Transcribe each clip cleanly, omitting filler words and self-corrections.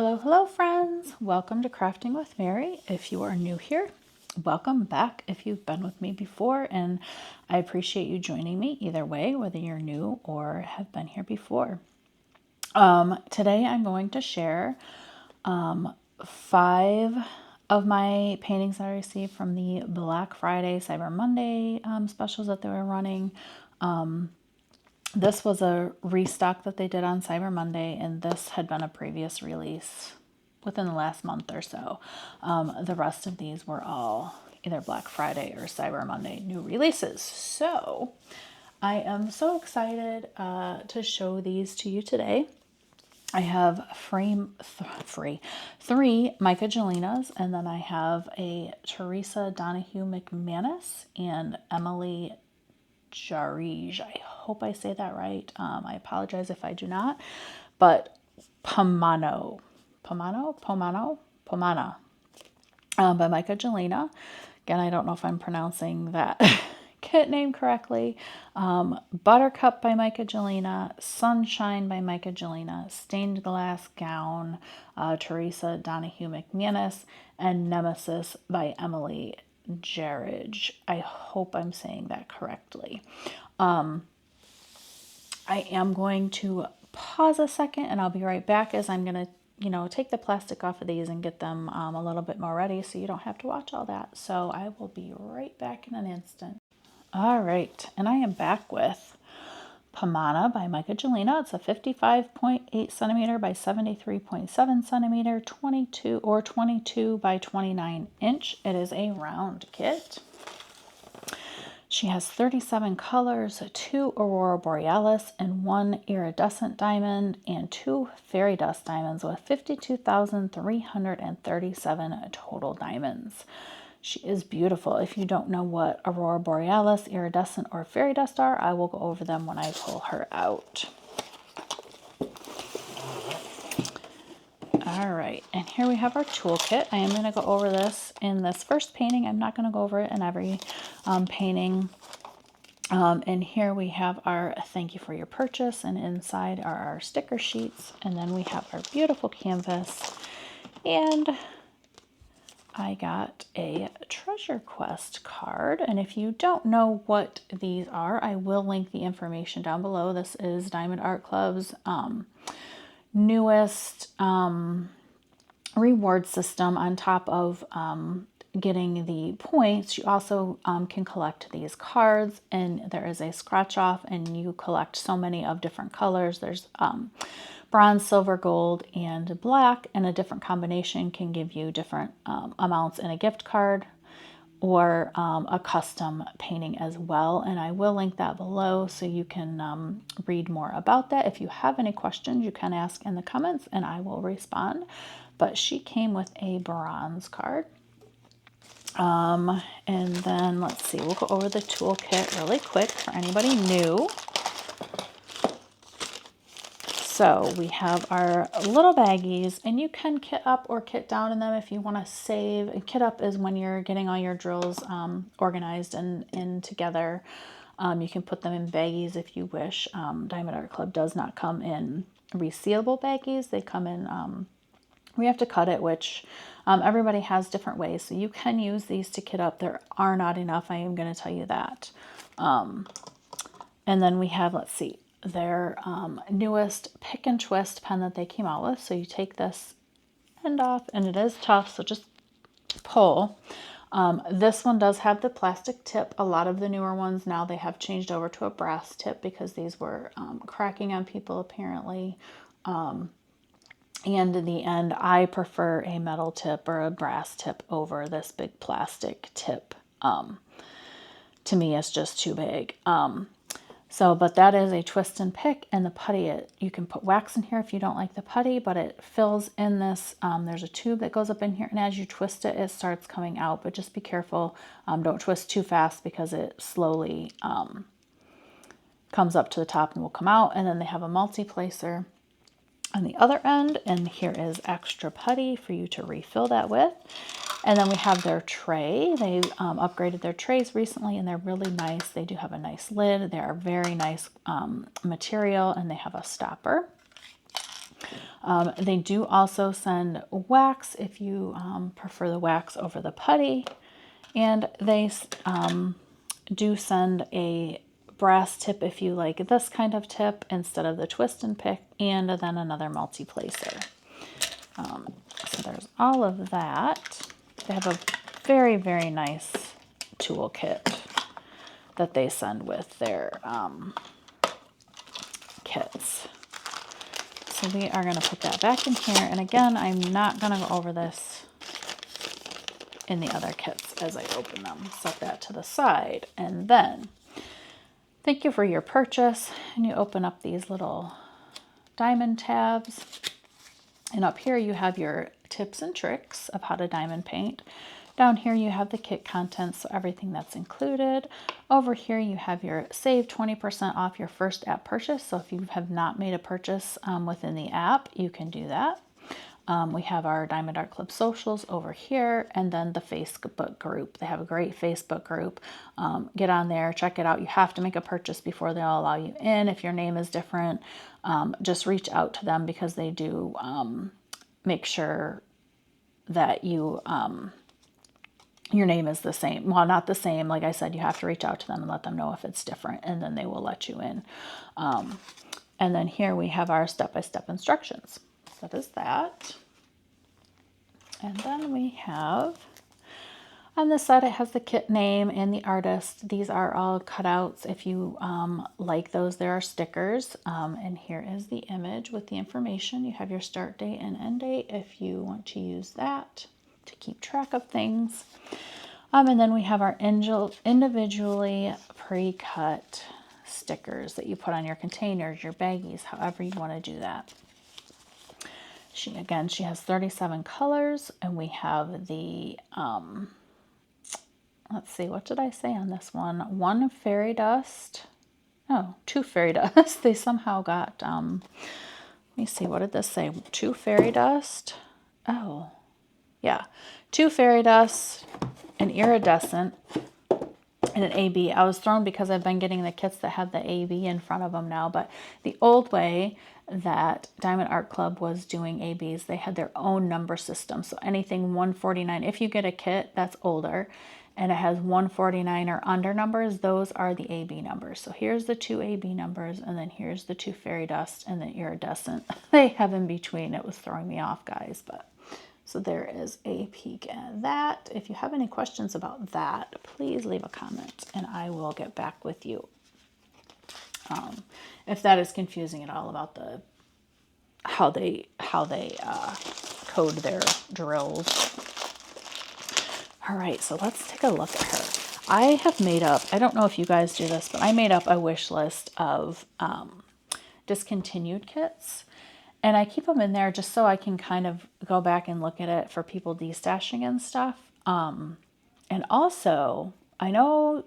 Hello friends! Welcome to Crafting with Mary. If you are new here, welcome back if you've been with me before, and I appreciate you joining me either way, whether you're new or have been here before. Today I'm going to share 5 of my paintings that I received from the Black Friday, Cyber Monday specials that they were running. This was a restock that they did on Cyber Monday, and this had been a previous release within the last month or so. The rest of these were all either Black Friday or Cyber Monday new releases. So I am so excited to show these to you today. I have three MYKA Jelinas, and then I have a THERESA Donahue MCMANUS and EMILIE Jarrige. I hope I say that right. I apologize if I do not. But POMONA by MYKA Jelina. Again, I don't know if I'm pronouncing that kit name correctly. Buttercup by MYKA Jelina, Sunshine by MYKA Jelina, Stained Glass Gown, THERESA Donahue MCMANUS, and Nemesis by EMILIE Jarrige. I hope I'm saying that correctly. I am going to pause a second and I'll be right back, as I'm going to take the plastic off of these and get them a little bit more ready so you don't have to watch all that. So I will be right back in an instant. All right, and I am back with POMONA by MYKA Jelina. It's a 55.8 centimeter by 73.7 centimeter, 22 by 29 inch. It is a round kit. She has 37 colors, 2 Aurora Borealis and 1 iridescent diamond, and 2 fairy dust diamonds with 52,337 total diamonds. She is beautiful. If you don't know what Aurora Borealis, iridescent, or fairy dust are, I will go over them when I pull her out. All right, and here we have our toolkit. I am going to go over this in this first painting. I'm not going to go over it in every painting. And here we have our thank you for your purchase, and inside are our sticker sheets, and then we have our beautiful canvas, and I got a Treasure Quest card. And if you don't know what these are, I will link the information down below. This is Diamond Art Club's newest reward system. On top of getting the points, you also can collect these cards, and there is a scratch off, and you collect so many of different colors. There's bronze, silver, gold, and black, and a different combination can give you different amounts in a gift card or a custom painting as well. And I will link that below so you can read more about that. If you have any questions, you can ask in the comments and I will respond. But she came with a bronze card. And then let's see, we'll go over the toolkit really quick for anybody new. So we have our little baggies, and you can kit up or kit down in them if you want to save. And kit up is when you're getting all your drills organized and together. You can put them in baggies if you wish. Diamond Art Club does not come in resealable baggies. They come in, we have to cut it, which everybody has different ways. So you can use these to kit up. There are not enough, I am going to tell you that. And then we have, let's see, their newest pick and twist pen that they came out with. So you take this end off, and it is tough, so just pull. This one does have the plastic tip. A lot of the newer ones now, they have changed over to a brass tip because these were cracking on people apparently. And in the end, I prefer a metal tip or a brass tip over this big plastic tip. To me, it's just too big. But that is a twist and pick, and the putty, you can put wax in here if you don't like the putty, but it fills in this, there's a tube that goes up in here, and as you twist it, it starts coming out, but just be careful. Don't twist too fast because it slowly comes up to the top and will come out. And then they have a multi-placer on the other end, and here is extra putty for you to refill that with. And then we have their tray. They upgraded their trays recently, and they're really nice. They do have a nice lid. They are very nice material, and they have a stopper. They do also send wax if you prefer the wax over the putty. And they do send a brass tip if you like this kind of tip instead of the twist and pick, and then another multi-placer. So there's all of that. They have a very, very nice toolkit that they send with their kits. So we are going to put that back in here. And again, I'm not going to go over this in the other kits as I open them. Set that to the side. And then, thank you for your purchase. And you open up these little diamond tabs. And up here you have your tips and tricks of how to diamond paint. Down here you have the kit contents, so everything that's included. Over here you have your save 20% off your first app purchase. So if you have not made a purchase within the app, you can do that. We have our Diamond Art Club socials over here, and then the Facebook group. They have a great Facebook group. Get on there, check it out. You have to make a purchase before they'll allow you in. If your name is different, just reach out to them because they do make sure that you your name is the same. Well, not the same. Like I said, you have to reach out to them and let them know if it's different, and then they will let you in. And then here we have our step-by-step instructions. So that is that. And then we have, on this side, it has the kit name and the artist. These are all cutouts. If you like those, there are stickers. And here is the image with the information. You have your start date and end date if you want to use that to keep track of things. And then we have our individually pre-cut stickers that you put on your containers, your baggies, however you want to do that. She has 37 colors, and we have the, let's see, what did I say on this one? One fairy dust. Oh, two fairy dust. They somehow got, let me see, what did this say? Two fairy dust. Oh, yeah. Two fairy dust, an iridescent, and an AB. I was thrown because I've been getting the kits that have the AB in front of them now, but the old way that Diamond Art Club was doing ABs, they had their own number system. So anything 149, if you get a kit that's older and it has 149 or under numbers, those are the AB numbers. So here's the two AB numbers, and then here's the two fairy dust and the iridescent they have in between. It was throwing me off, guys, but so there is a peek at that. If you have any questions about that, please leave a comment and I will get back with you. If that is confusing at all about the how they code their drills. All right, so let's take a look at her. I have made up, I don't know if you guys do this, but I made up a wish list of discontinued kits. And I keep them in there just so I can kind of go back and look at it for people destashing and stuff. And also, I know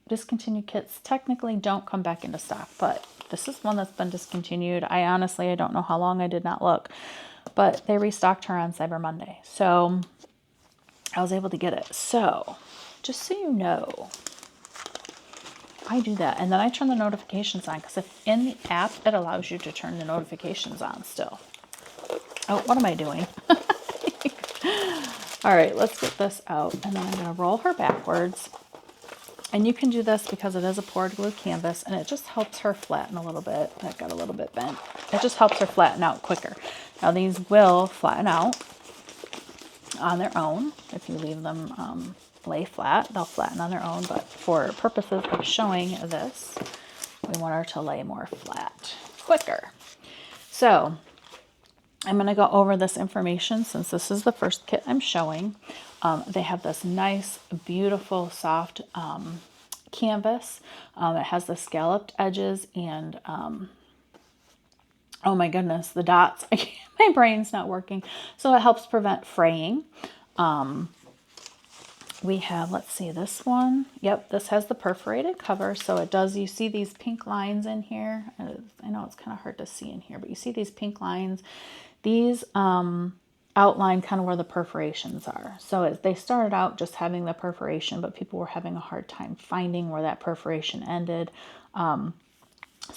discontinued kits technically don't come back into stock, but this is one that's been discontinued. I don't know how long, I did not look, but they restocked her on Cyber Monday. So I was able to get it. So just so you know, I do that. And then I turn the notifications on because if in the app, it allows you to turn the notifications on still. Oh, what am I doing? All right, let's get this out. And then I'm going to roll her backwards. And you can do this because it is a poured glue canvas and it just helps her flatten a little bit. That got a little bit bent. It just helps her flatten out quicker. Now these will flatten out on their own. If you leave them lay flat, they'll flatten on their own. But for purposes of showing this, we want her to lay more flat, quicker. So I'm going to go over this information since this is the first kit I'm showing. They have this nice, beautiful, soft canvas. It has the scalloped edges and, oh my goodness, the dots. My brain's not working. So it helps prevent fraying. We have, let's see, this one. Yep, this has the perforated cover. So it does, you see these pink lines in here. I know it's kind of hard to see in here, but you see these pink lines. These outline kind of where the perforations are. So they started out just having the perforation, but people were having a hard time finding where that perforation ended. So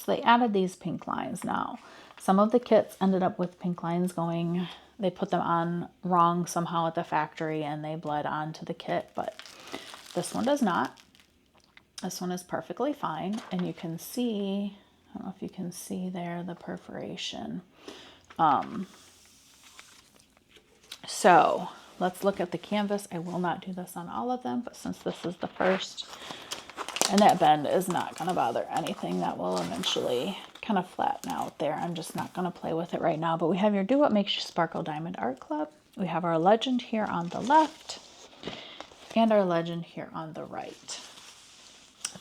they added these pink lines now. Some of the kits ended up with pink lines going, they put them on wrong somehow at the factory and they bled onto the kit, but this one does not. This one is perfectly fine, and you can see, I don't know if you can see there, the perforation. So let's look at the canvas. I will not do this on all of them, but since this is the first, and that bend is not going to bother anything, that will eventually kind of flatten out there. I'm just not going to play with it right now, but we have your Do What Makes You Sparkle Diamond Art Club. We have our legend here on the left and our legend here on the right.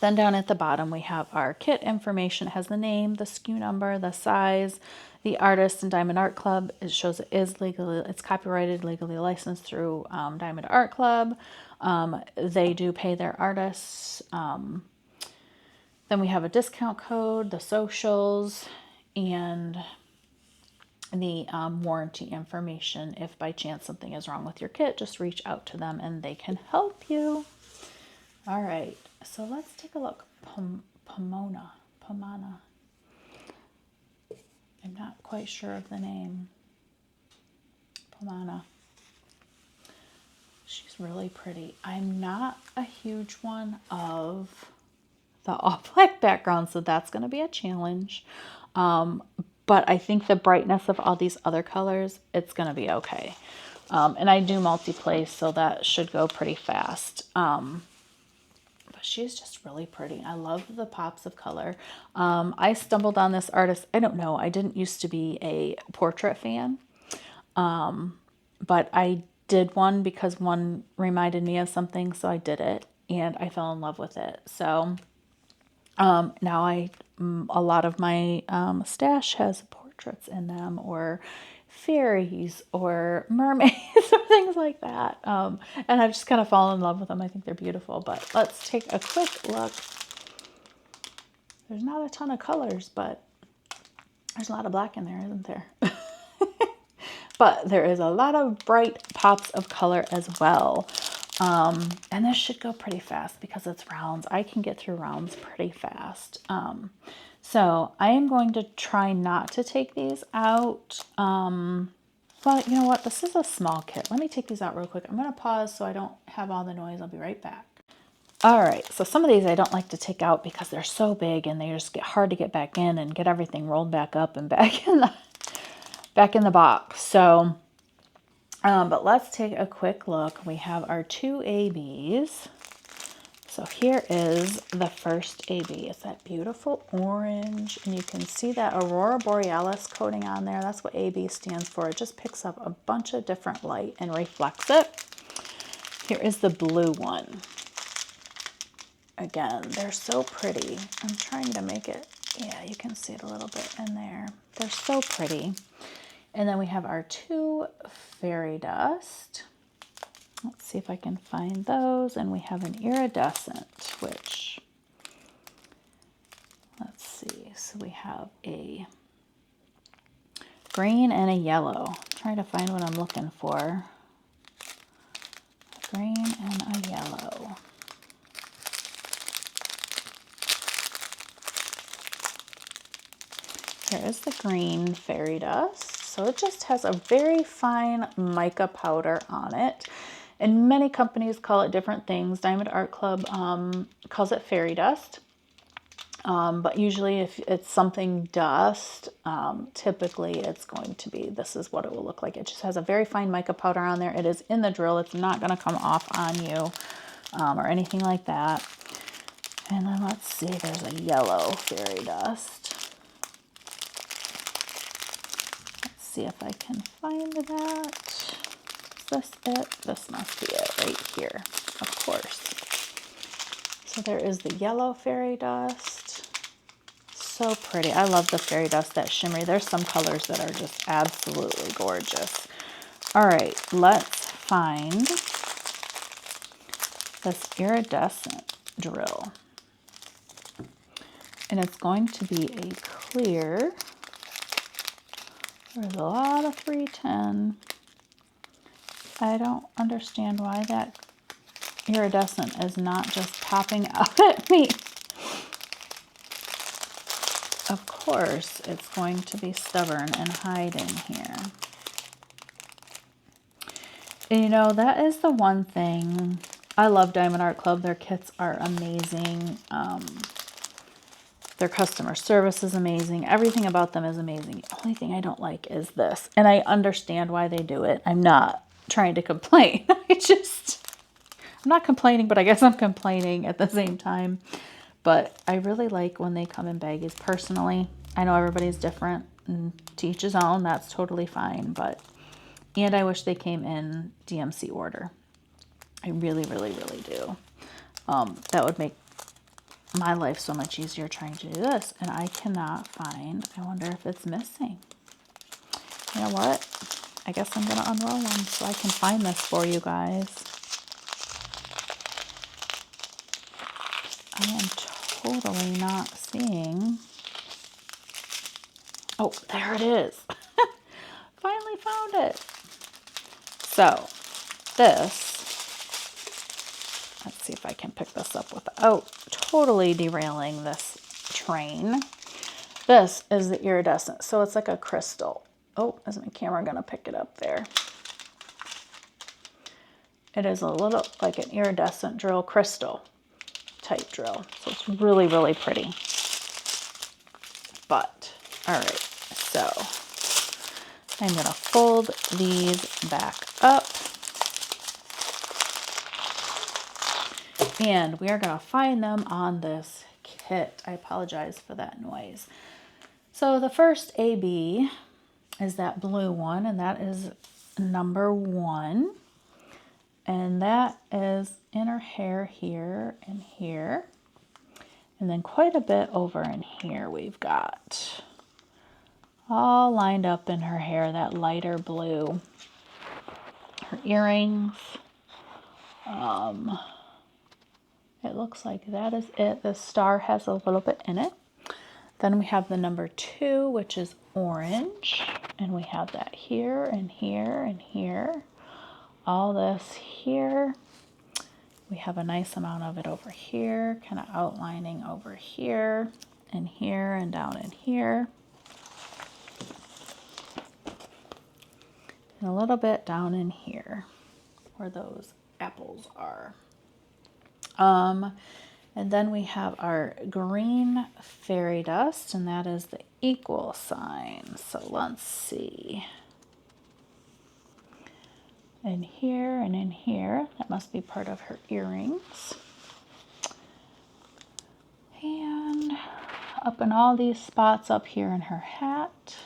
Then down at the bottom, we have our kit information. It has the name, the SKU number, the size, the artist, and Diamond Art Club. It shows it is legally, it's copyrighted, legally licensed through Diamond Art Club. They do pay their artists. Then we have a discount code, the socials, and the warranty information. If by chance something is wrong with your kit, just reach out to them and they can help you. All right, so let's take a look. Pomona. I'm not quite sure of the name. Pomona. She's really pretty. I'm not a huge one of the all black background, so that's going to be a challenge. But I think the brightness of all these other colors, it's going to be okay. And I do multi-place, so that should go pretty fast. But she's just really pretty. I love the pops of color. I stumbled on this artist. I don't know. I didn't used to be a portrait fan. But I did one because one reminded me of something, so I did it. And I fell in love with it. So now a lot of my stash has portraits in them, or fairies, or mermaids, or things like that. And I've just kind of fallen in love with them. I think they're beautiful. But let's take a quick look. There's not a ton of colors, but there's a lot of black in there, isn't there? But there is a lot of bright pops of color as well. And this should go pretty fast because it's rounds. I can get through rounds pretty fast. So I am going to try not to take these out. Well, you know what? This is a small kit. Let me take these out real quick. I'm going to pause so I don't have all the noise. I'll be right back. All right. So some of these I don't like to take out because they're so big and they just get hard to get back in and get everything rolled back up and back in the box. So but let's take a quick look. We have our two ABs. So here is the first AB. It's that beautiful orange, and you can see that Aurora Borealis coating on there. That's what AB stands for. It just picks up a bunch of different light and reflects it. Here is the blue one. Again, they're so pretty. I'm trying to make it, yeah, you can see it a little bit in there. They're so pretty. And then we have our two fairy dust. Let's see if I can find those. And we have an iridescent, which, let's see. So we have a green and a yellow. I'm trying to find what I'm looking for. A green and a yellow. Here is the green fairy dust. So it just has a very fine mica powder on it. And many companies call it different things. Diamond Art Club calls it fairy dust. But usually if it's something dust, typically it's going to be, this is what it will look like. It just has a very fine mica powder on there. It is in the drill. It's not going to come off on you or anything like that. And then let's see, there's a yellow fairy dust. See if I can find that. Is this it? This must be it right here, of course. So there is the yellow fairy dust. So pretty. I love the fairy dust, that shimmery. There's some colors that are just absolutely gorgeous. All right, let's find this iridescent drill. And it's going to be a clear. There's a lot of 310. I don't understand why that iridescent is not just popping out at me. Of course, it's going to be stubborn and hide in here. And you know, that is the one thing. I love Diamond Art Club. Their kits are amazing. Their customer service is amazing. Everything about them is amazing. The only thing I don't like is this. And I understand why they do it. I'm not trying to complain. I'm not complaining, but I guess I'm complaining at the same time. But I really like when they come in baggies personally. I know everybody's different and to each his own. That's totally fine. And I wish they came in DMC order. I really, really, really do. That would make my life so much easier trying to do this. And I cannot find, I wonder if it's missing. You know what? I guess I'm going to unroll them so I can find this for you guys. I am totally not seeing. Oh, there it is. Finally found it. So this, let's see if I can pick this up without totally derailing this train. This is the iridescent. So it's like a crystal. Oh, is my camera going to pick it up there? It is a little like an iridescent drill, crystal type drill. So it's really, really pretty. But, all right, so I'm going to fold these back up. And we are going to find them on this kit. I apologize for that noise. So the first AB is that blue one, and that is number 1. And that is in her hair here and here. And then quite a bit over in here we've got all lined up in her hair, that lighter blue. Her earrings. It looks like that is it. The star has a little bit in it. Then we have the number 2, which is orange. And we have that here and here and here. All this here. We have a nice amount of it over here, kind of outlining over here and down in here. And a little bit down in here where those apples are. And then we have our green fairy dust, and that is the equal sign. So let's see. In here and in here, that must be part of her earrings. And up in all these spots up here in her hat.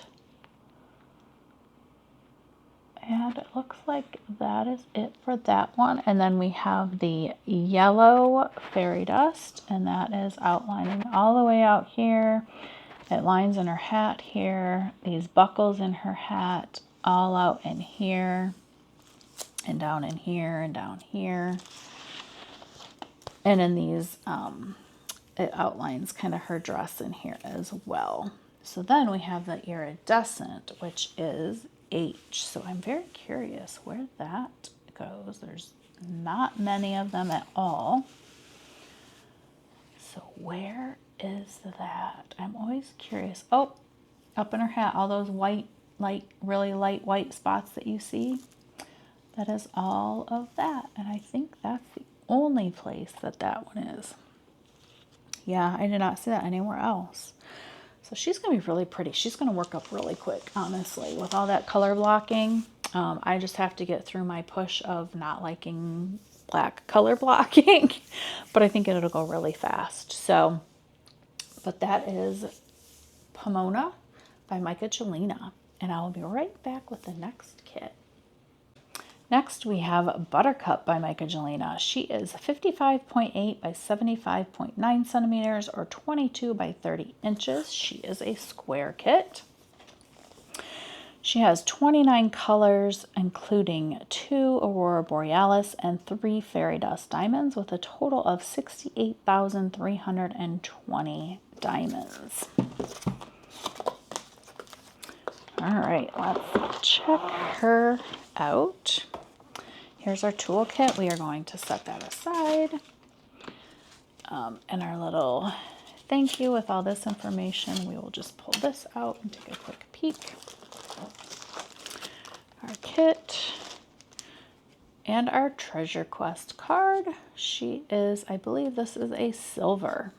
And it looks like that is it for that one. And then we have the yellow fairy dust, and that is outlining all the way out here. It lines in her hat here, these buckles in her hat, all out in here, and down in here, and down here. And in these, it outlines kind of her dress in here as well. So then we have the iridescent, which is H. So I'm very curious where that goes. There's not many of them at all. So where is that? I'm always curious. Oh, up in her hat, all those white, really light white spots that you see. That is all of that. And I think that's the only place that that one is. Yeah, I did not see that anywhere else. So she's going to be really pretty. She's going to work up really quick, honestly, with all that color blocking. I just have to get through my push of not liking black color blocking, but I think it'll go really fast. So, but that is Pomona by MYKA Jelina, and I will be right back with the next kit. Next, we have Buttercup by MYKA Jelina. She is 55.8 by 75.9 centimeters or 22 by 30 inches. She is a square kit. She has 29 colors, including 2 Aurora Borealis and 3 Fairy Dust Diamonds, with a total of 68,320 diamonds. All right, let's check her out. Here's our toolkit. We are going to set that aside. And our little thank you with all this information. We will just pull this out and take a quick peek. Our kit and our treasure quest card. She is, I believe this is a silver.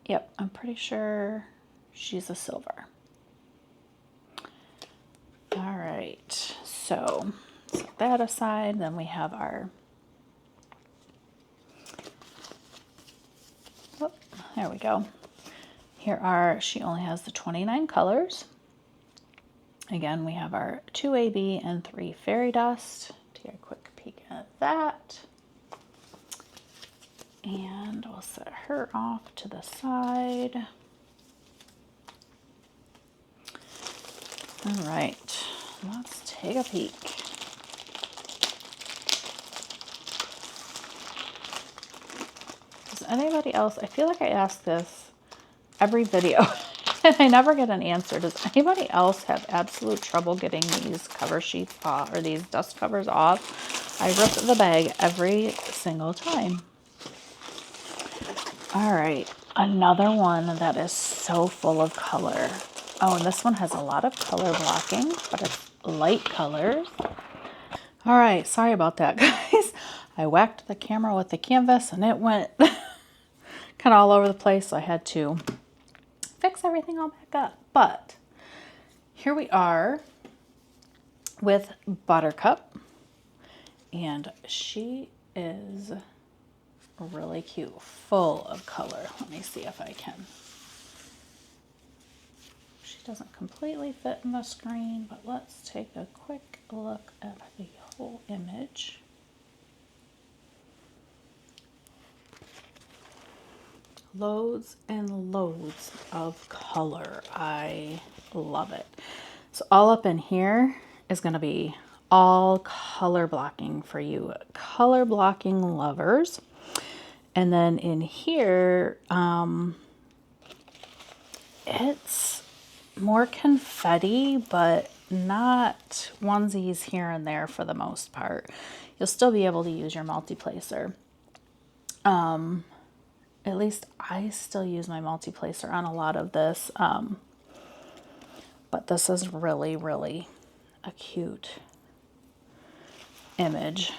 Yep, I'm pretty sure she's a silver. All right, so set that aside. Then we have our, whoop, there we go. Here are, she only has the 29 colors. Again, we have our 2 AB and 3 fairy dust. Take a quick peek at that. And we'll set her off to the side. All right, let's take a peek. Does anybody else, I feel like I ask this every video and I never get an answer. Does anybody else have absolute trouble getting these cover sheets off, or these dust covers off? I rip the bag every single time. All right, another one that is so full of color. Oh, and this one has a lot of color blocking, but it's light colors. All right, sorry about that, guys. I whacked the camera with the canvas and it went kind of all over the place, so I had to fix everything all back up. But here we are with Buttercup, and she is really cute, full of color. Let me see if I can. She doesn't completely fit in the screen, but let's take a quick look at the whole image. Loads and loads of color. I love it. So all up in here is going to be all color blocking for you color blocking lovers. And then in here, it's more confetti, but not onesies here and there for the most part. You'll still be able to use your multi-placer. At least I still use my multi-placer on a lot of this. But this is really, really a cute image.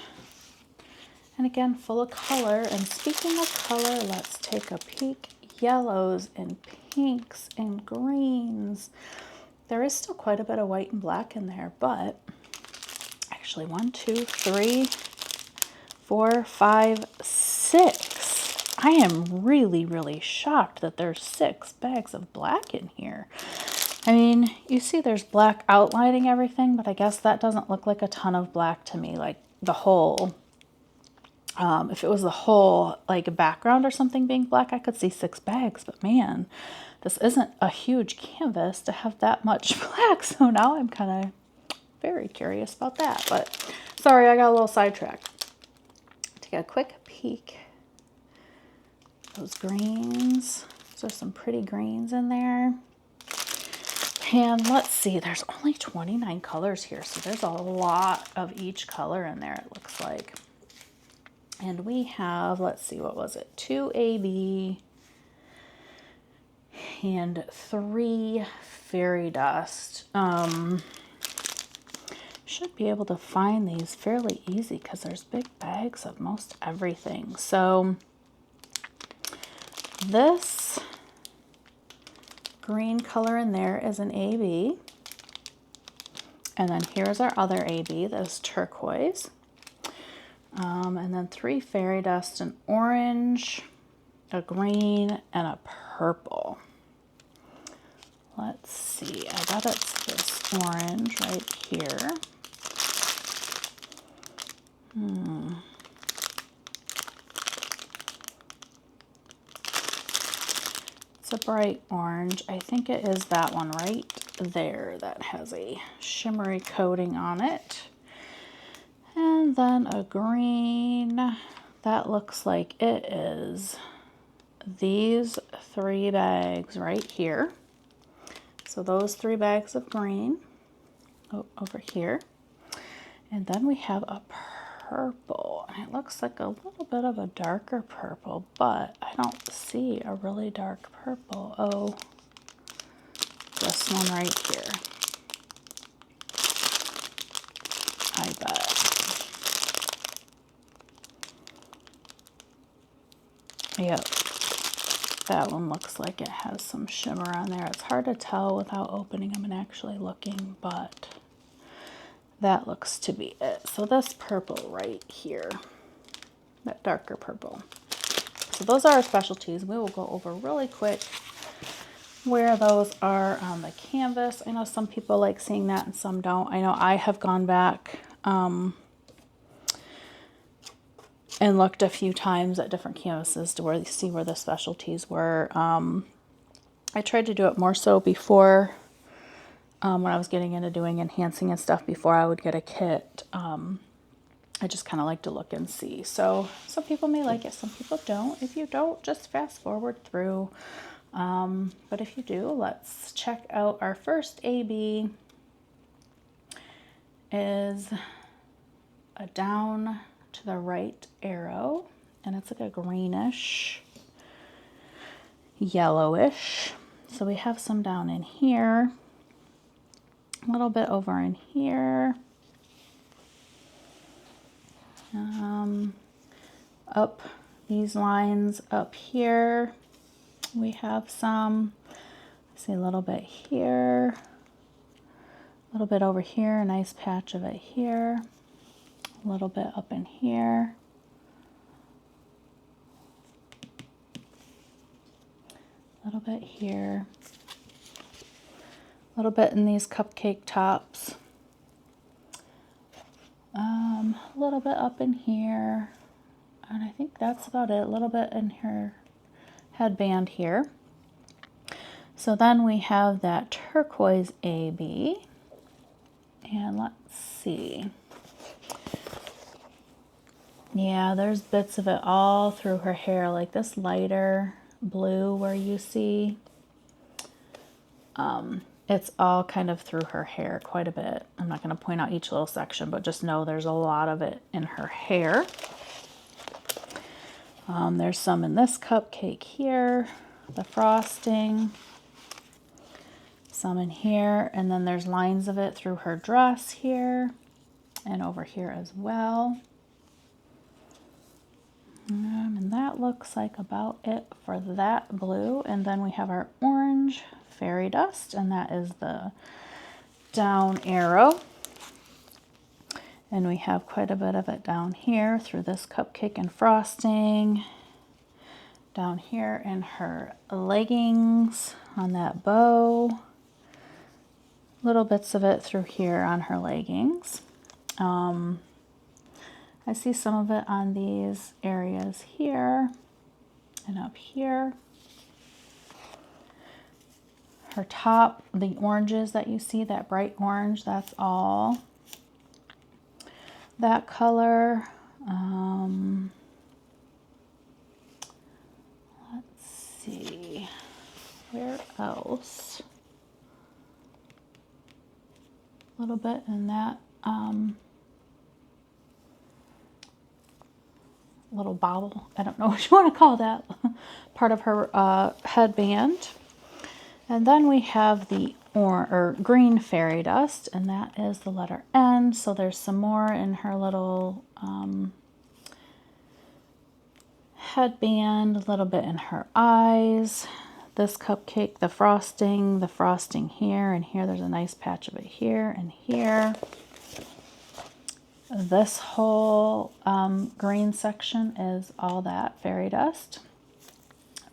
And again, full of color. And speaking of color, let's take a peek. Yellows and pinks and greens. There is still quite a bit of white and black in there, but actually 1, 2, 3, 4, 5, 6. I am really, really shocked that there's 6 bags of black in here. I mean, you see there's black outlining everything, but I guess that doesn't look like a ton of black to me, like the whole, if it was the whole like background or something being black, I could see 6 bags, but man, this isn't a huge canvas to have that much black. So now I'm kind of very curious about that, but sorry, I got a little sidetracked. Take a quick peek. Those greens, there's some pretty greens in there. And let's see, there's only 29 colors here, so there's a lot of each color in there, it looks like. And we have, let's see, what was it? 2 AB and 3 fairy dust. Should be able to find these fairly easy because there's big bags of most everything. So this green color in there is an AB. And then here's our other AB, that's turquoise. And then 3 fairy dust, an orange, a green, and a purple. Let's see, I bet it's this orange right here. It's a bright orange. I think it is that one right there that has a shimmery coating on it. And then a green. That looks like it is these 3 bags right here. So those 3 bags of green over here. And then we have a purple. And it looks like a little bit of a darker purple, but I don't see a really dark purple. Oh, this one right here. I bet. Yep. That one looks like it has some shimmer on there. It's hard to tell without opening them and actually looking, but that looks to be it. So this purple right here, that darker purple. So those are our specialties. We will go over really quick where those are on the canvas. I know some people like seeing that and some don't. I know I have gone back and looked a few times at different canvases to see where the specialties were. I tried to do it more so before, when I was getting into doing enhancing and stuff, before I would get a kit. I just kind of like to look and see. So some people may like it, some people don't. If you don't, just fast forward through. But if you do, let's check out our first AB. Is a down to the right arrow, and it's like a greenish, yellowish. So we have some down in here, a little bit over in here, up these lines up here. We have some, see a little bit here, a little bit over here, a nice patch of it here. A little bit up in here. A little bit here. A little bit in these cupcake tops. A little bit up in here. And I think that's about it. A little bit in her headband here. So then we have that turquoise AB. And let's see. Yeah, there's bits of it all through her hair, like this lighter blue where you see. It's all kind of through her hair quite a bit. I'm not going to point out each little section, but just know there's a lot of it in her hair. There's some in this cupcake here, the frosting. Some in here, and then there's lines of it through her dress here and over here as well. And that looks like about it for that blue. And then we have our orange fairy dust, and that is the down arrow. And we have quite a bit of it down here through this cupcake and frosting. Down here in her leggings on that bow. Little bits of it through here on her leggings. I see some of it on these areas here and up here. Her top, the oranges that you see, that bright orange, that's all that color. Let's see, where else? A little bit in that little bobble, I don't know what you want to call that, part of her headband. And then we have the green fairy dust, and that is the letter N. So there's some more in her little headband, a little bit in her eyes. This cupcake, the frosting here, and here there's a nice patch of it here and here. This whole green section is all that fairy dust.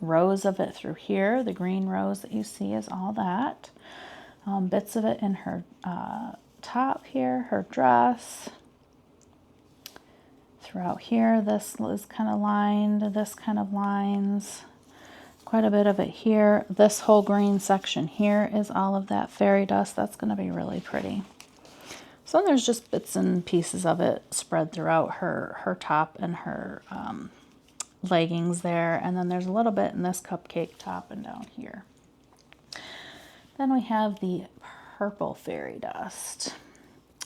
Rows of it through here. The green rose that you see is all that. Bits of it in her top here, her dress. Throughout here, this is kind of lined, this kind of lines. Quite a bit of it here. This whole green section here is all of that fairy dust. That's going to be really pretty. So there's just bits and pieces of it spread throughout her top and her leggings there. And then there's a little bit in this cupcake top and down here. Then we have the purple fairy dust.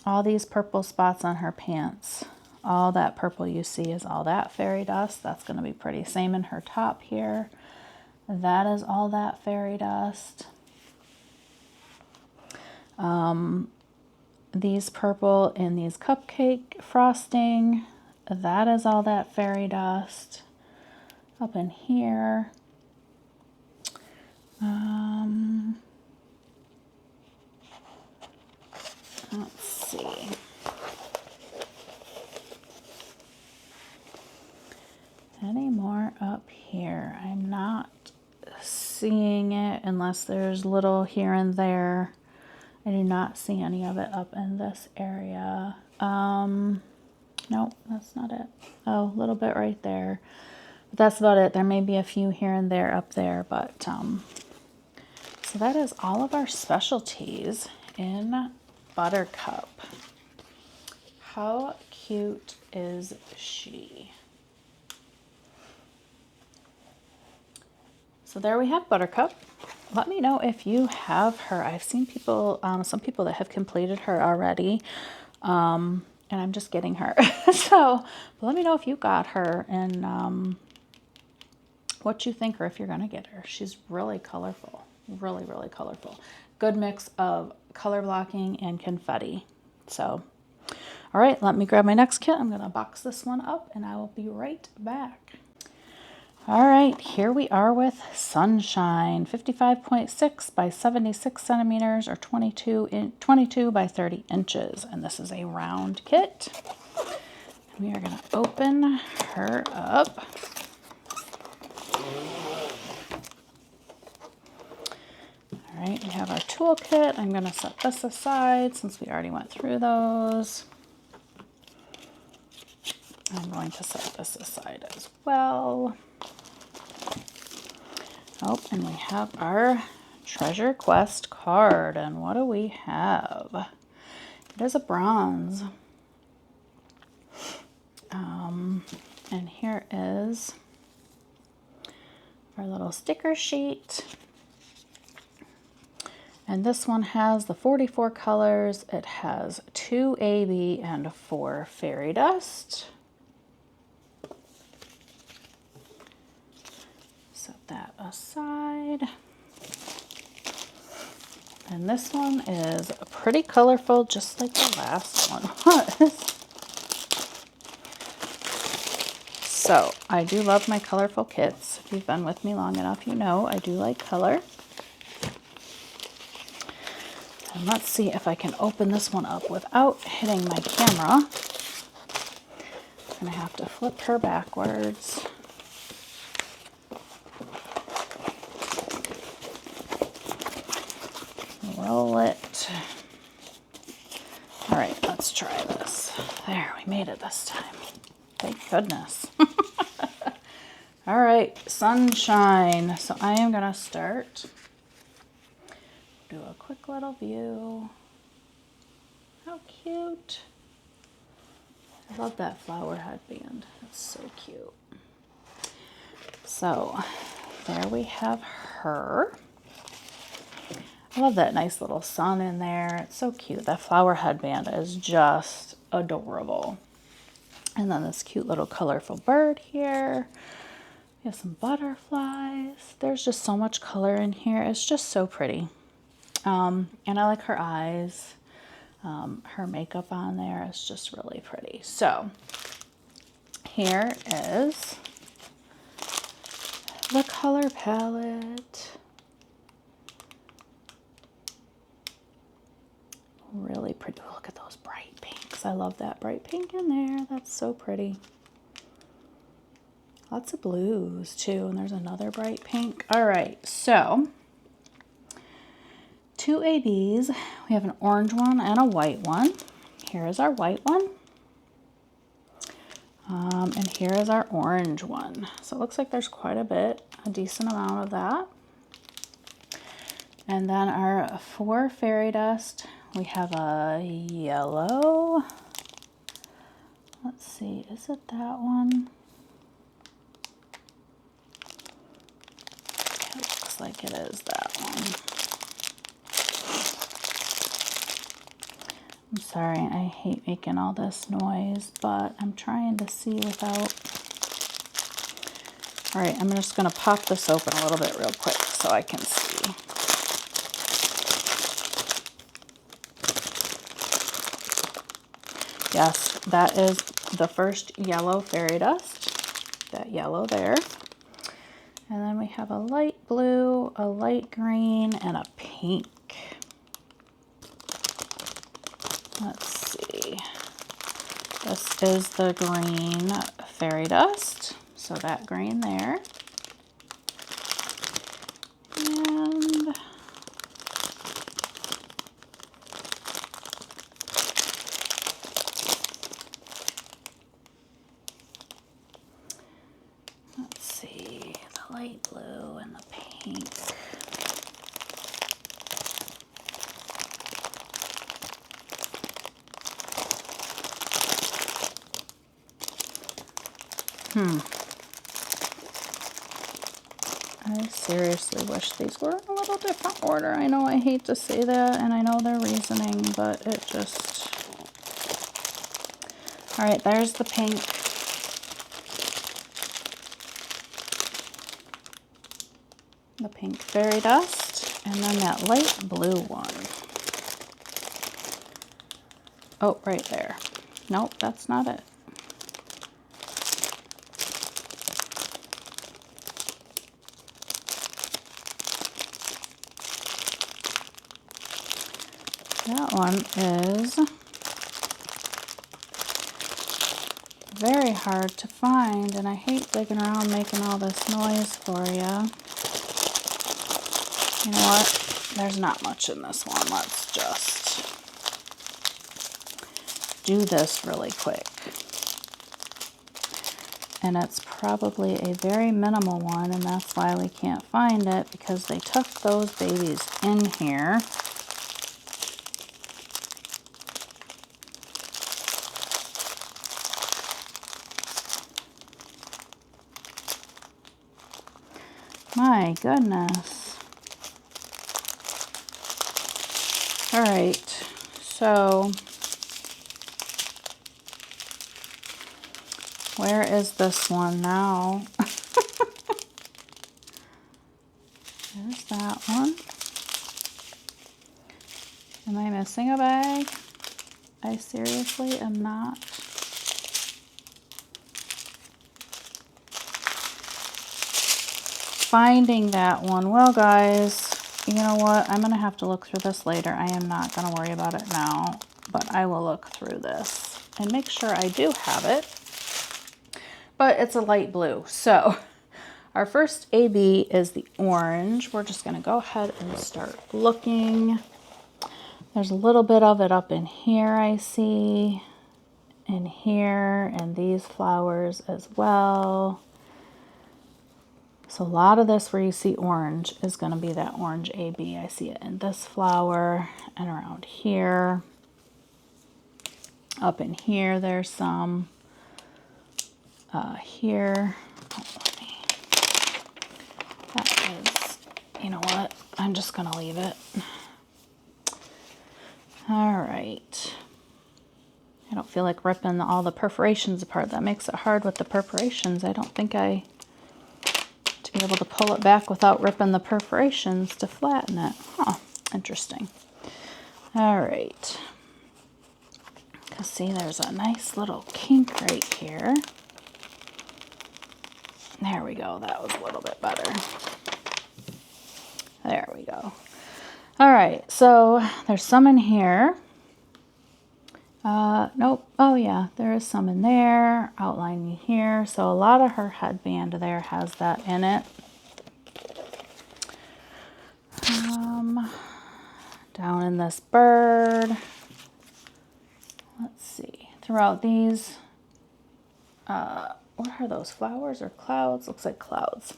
All these purple spots on her pants. all that purple you see is all that fairy dust. That's going to be pretty. Same in her top here. That is all that fairy dust. These purple in these cupcake frosting, that is all that fairy dust. Up in here, let's see. Any more up here? I'm not seeing it unless there's little here and there. I do not see any of it up in this area. Nope, that's not it. Oh, a little bit right there. But that's about it. There may be a few here and there up there, but so that is all of our specialties in Buttercup. How cute is she? So there we have Buttercup. Let me know if you have her. I've seen people, some people that have completed her already, and I'm just getting her. So let me know if you got her and what you think or if you're going to get her. She's really colorful, really, really colorful. Good mix of color blocking and confetti. So, all right, let me grab my next kit. I'm going to box this one up and I will be right back. All right, here we are with Sunshine, 55.6 by 76 centimeters or 22 by 30 inches. And this is a round kit. And we are going to open her up. All right, we have our toolkit. I'm going to set this aside since we already went through those. I'm going to set this aside as well. Oh, and we have our Treasure Quest card. And what do we have? It is a bronze. And here is our little sticker sheet. And this one has the 44 colors. It has 2 AB and 4 fairy dust. Set that aside. And this one is pretty colorful, just like the last one was. So I do love my colorful kits. If you've been with me long enough, you know I do like color. And let's see if I can open this one up without hitting my camera. I'm gonna have to flip her backwards. Roll it. All right, let's try this. There, we made it this time. Thank goodness. All right, Sunshine. So I am gonna start. Do a quick little view. How cute. I love that flower headband. It's so cute. So there we have her. I love that nice little sun in there. It's so cute. That flower headband is just adorable. And then this cute little colorful bird here. We have some butterflies. There's just so much color in here. It's just so pretty. And I like her eyes. Her makeup on there is just really pretty. So here is the color palette. Really pretty. Look at those bright pinks. I love that bright pink in there. That's so pretty. Lots of blues too. And there's another bright pink. All right. So 2 ABs. We have an orange one and a white one. Here is our white one. And here is our orange one. So it looks like there's quite a decent amount of that. And then our 4 fairy dust. We have a yellow. Let's see, is it that one? It looks like it is that one. I'm sorry, I hate making all this noise, but I'm trying to see without... All right, I'm just gonna pop this open a little bit real quick so I can see. Yes, that is the first yellow fairy dust, that yellow there. And then we have a light blue, a light green, and a pink. Let's see. This is the green fairy dust, so that green there. And let's see, the light blue and the pink. I seriously wish these were a little different order. I know I hate to say that, and I know their reasoning, but it just... All right, there's the pink. The pink fairy dust, and then that light blue one. Oh, right there. Nope, that's not it. That one is very hard to find, and I hate digging around making all this noise for you. You know what? There's not much in this one. Let's just do this really quick. And it's probably a very minimal one, and that's why we can't find it, because they took those babies in here. My goodness. All right, so where is this one now? There's that one. Am I missing a bag? I seriously am not. Finding that one. Well, guys, you know what? I'm going to have to look through this later. I am not going to worry about it now, but I will look through this and make sure I do have it. But it's a light blue. So our first AB is the orange. We're just going to go ahead and start looking. There's a little bit of it up in here, I see, in here, and these flowers as well. So a lot of this where you see orange is going to be that orange AB. I see it in this flower and around here. Up in here, there's some. Here. Oh, that is, you know what? I'm just going to leave it. All right. I don't feel like ripping all the perforations apart. That makes it hard with the perforations. I don't think to be able to pull it back without ripping the perforations to flatten it. Huh, interesting. All right. Because see, there's a nice little kink right here. There we go. That was a little bit better. There we go. All right, so there's some in here. Nope. Oh yeah, there is some in there, outlining here. So a lot of her headband there has that in it. Down in this bird. Let's see. Throughout these, what are those, flowers or clouds? Looks like clouds.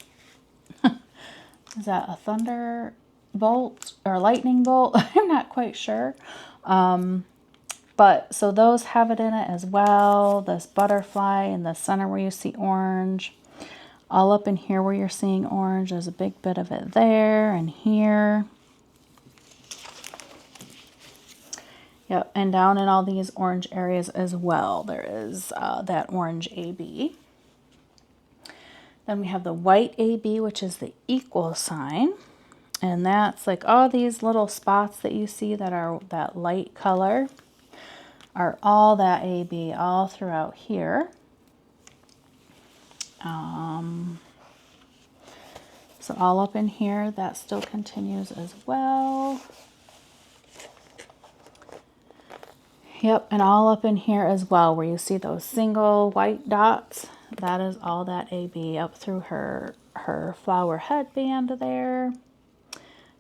Is that a thunderbolt or lightning bolt? I'm not quite sure. But so those have it in it as well. This butterfly in the center where you see orange. All up in here where you're seeing orange, there's a big bit of it there and here. Yep, and down in all these orange areas as well, there is that orange AB. Then we have the white AB, which is the equal sign. And that's like all these little spots that you see that are that light color are all that AB all throughout here. So all up in here, that still continues as well. Yep, and all up in here as well, where you see those single white dots, that is all that AB up through her flower headband there.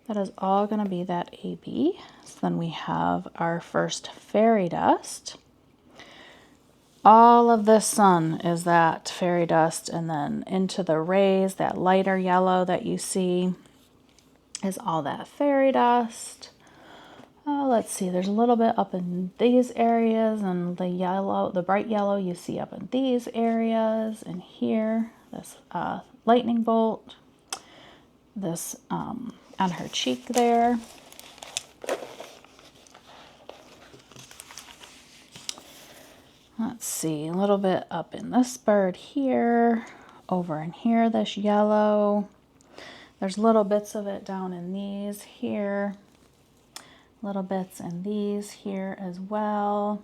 That is all going to be that AB. So then we have our first fairy dust. All of this sun is that fairy dust, and then into the rays, that lighter yellow that you see is all that fairy dust. Let's see, there's a little bit up in these areas, and the yellow, the bright yellow you see up in these areas, and here, this lightning bolt, this on her cheek there. Let's see, a little bit up in this bird here, over in here, this yellow. There's little bits of it down in these here, little bits in these here as well.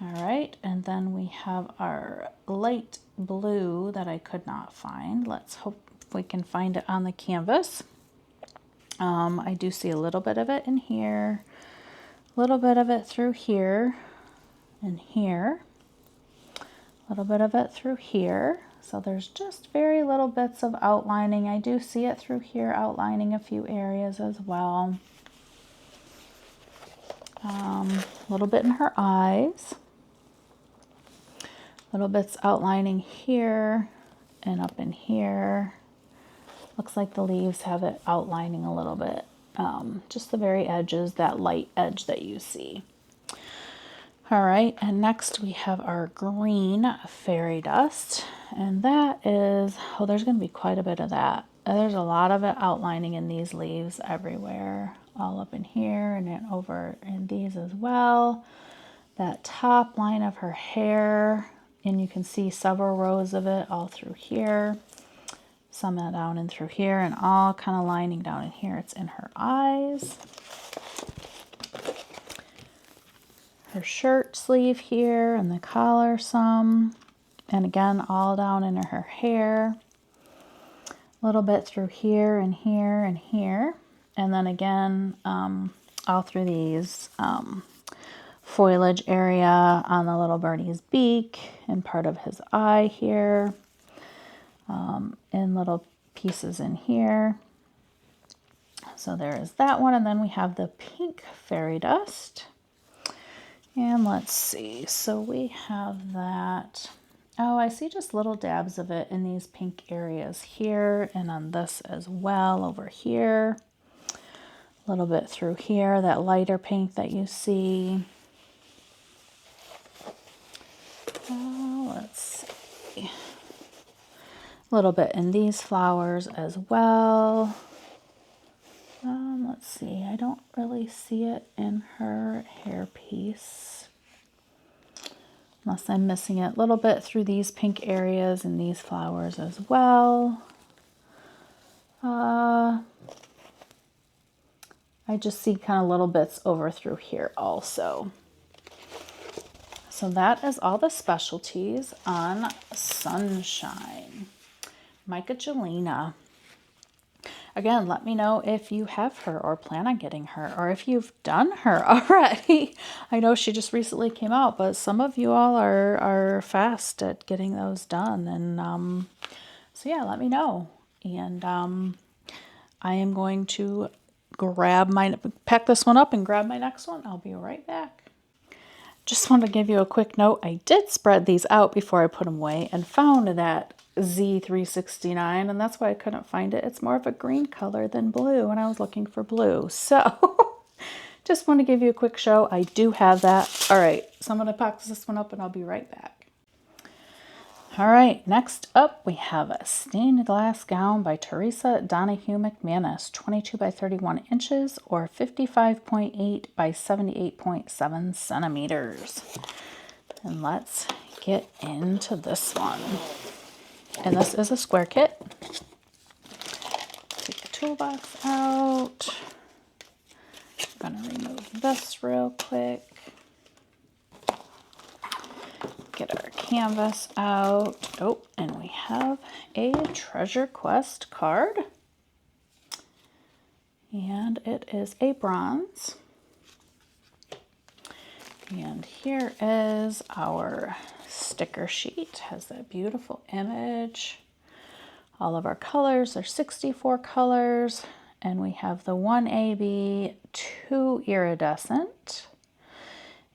All right, and then we have our light blue that I could not find. Let's hope we can find it on the canvas. I do see a little bit of it in here, a little bit of it through here and here, a little bit of it through here. So there's just very little bits of outlining. I do see it through here outlining a few areas as well. A little bit in her eyes, little bits outlining here and up in here. Looks like the leaves have it outlining a little bit. Just the very edges, that light edge that you see. All right, and next we have our green fairy dust, and that is, oh, there's going to be quite a bit of that. There's a lot of it outlining in these leaves everywhere, all up in here and then over in these as well. That top line of her hair, and you can see several rows of it all through here, some down and through here, and all kind of lining down in here. It's in her eyes. Her shirt sleeve here and the collar some, and again all down in her hair, a little bit through here and here and here, and then again all through these foliage area on the little birdie's beak and part of his eye here, in little pieces in here. So there is that one, and then we have the pink fairy dust. And let's see, so we have that. Oh, I see just little dabs of it in these pink areas here and on this as well over here. A little bit through here, that lighter pink that you see. Let's see. A little bit in these flowers as well. Let's see, I don't really see it in her hairpiece, unless I'm missing it. A little bit through these pink areas and these flowers as well. I just see kind of little bits over through here also. So that is all the specialties on Sunshine. MYKA Jelina. Again, let me know if you have her or plan on getting her, or if you've done her already. I know she just recently came out, but some of you all are fast at getting those done. And so yeah, let me know. And I am going to pack this one up and grab my next one. I'll be right back. Just want to give you a quick note. I did spread these out before I put them away and found that Z369, and that's why I couldn't find it. It's more of a green color than blue, and I was looking for blue. So just want to give you a quick show. I do have that. All right, so I'm going to pack this one up and I'll be right back. All right, next up we have a stained glass gown by THERESA Donahue McManus, 22 by 31 inches or 55.8 by 78.7 centimeters. And let's get into this one. And this is a square kit. Take the toolbox out. I'm gonna remove this real quick. Get our canvas out. Oh, and we have a Treasure Quest card. And it is a bronze. And here is our sticker sheet. Has that beautiful image. All of our colors are 64 colors. And we have the 1 AB, 2 iridescent,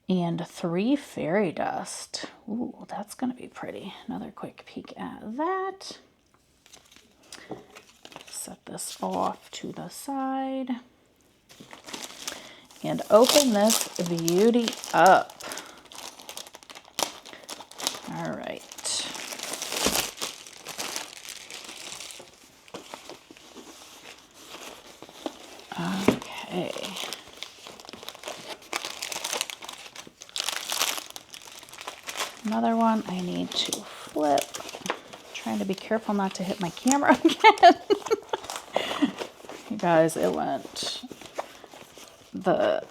and 3 fairy dust. Ooh, that's gonna be pretty. Another quick peek at that. Set this off to the side. And open this beauty up. All right. Okay. Another one I need to flip. I'm trying to be careful not to hit my camera again. You guys, it went the